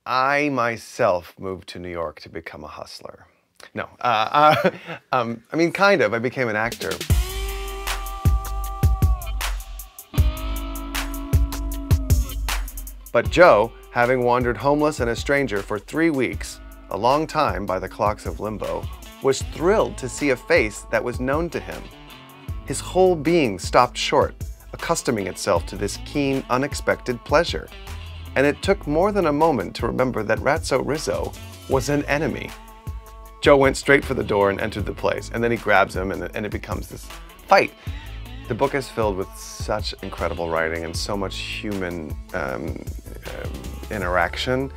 I myself moved to New York to become a hustler. No, I mean, kind of. I became an actor. But Joe, having wandered homeless and a stranger for 3 weeks, a long time by the clocks of limbo, was thrilled to see a face that was known to him. His whole being stopped short, accustoming itself to this keen, unexpected pleasure. And it took more than a moment to remember that Ratso Rizzo was an enemy. Joe went straight for the door and entered the place, and then he grabs him, and it becomes this fight. The book is filled with such incredible writing and so much human interaction.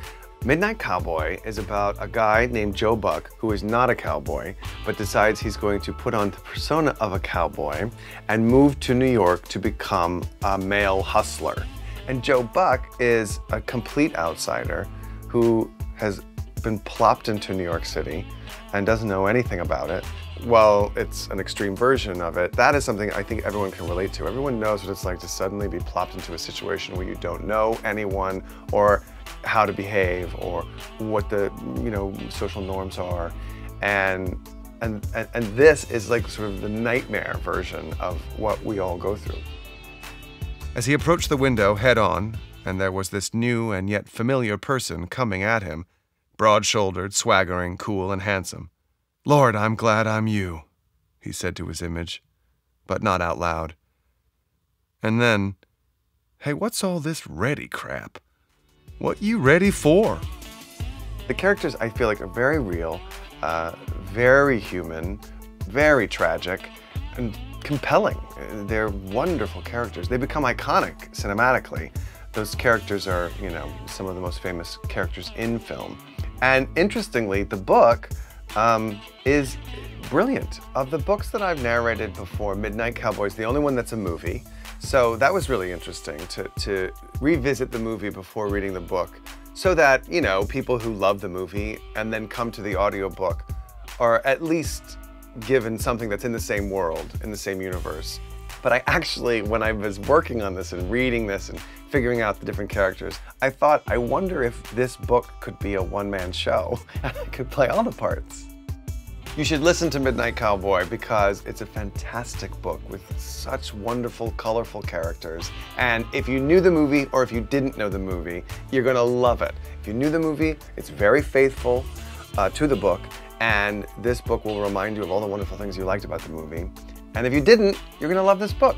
Midnight Cowboy is about a guy named Joe Buck who is not a cowboy, but decides he's going to put on the persona of a cowboy and move to New York to become a male hustler. And Joe Buck is a complete outsider who has been plopped into New York City and doesn't know anything about it. Well, it's an extreme version of it. That is something I think everyone can relate to. Everyone knows what it's like to suddenly be plopped into a situation where you don't know anyone or how to behave or what the social norms are. And this is like sort of the nightmare version of what we all go through. As he approached the window head on, and there was this new and yet familiar person coming at him, broad-shouldered, swaggering, cool, and handsome. "Lord, I'm glad I'm you," he said to his image, but not out loud. And then, "Hey, what's all this ready crap? What you ready for?" The characters, I feel like, are very real, very human, very tragic, and compelling. They're wonderful characters. They become iconic cinematically. Those characters are, some of the most famous characters in film. And interestingly, the book is brilliant. Of the books that I've narrated before, Midnight Cowboy is the only one that's a movie. So that was really interesting to revisit the movie before reading the book so that, people who love the movie and then come to the audiobook are at least given something that's in the same world, in the same universe. But I actually, when I was working on this and reading this and figuring out the different characters, I thought, I wonder if this book could be a one-man show and I could play all the parts. You should listen to Midnight Cowboy because it's a fantastic book with such wonderful, colorful characters. And if you knew the movie or if you didn't know the movie, you're gonna love it. If you knew the movie, it's very faithful to the book, and this book will remind you of all the wonderful things you liked about the movie. And if you didn't, you're gonna love this book.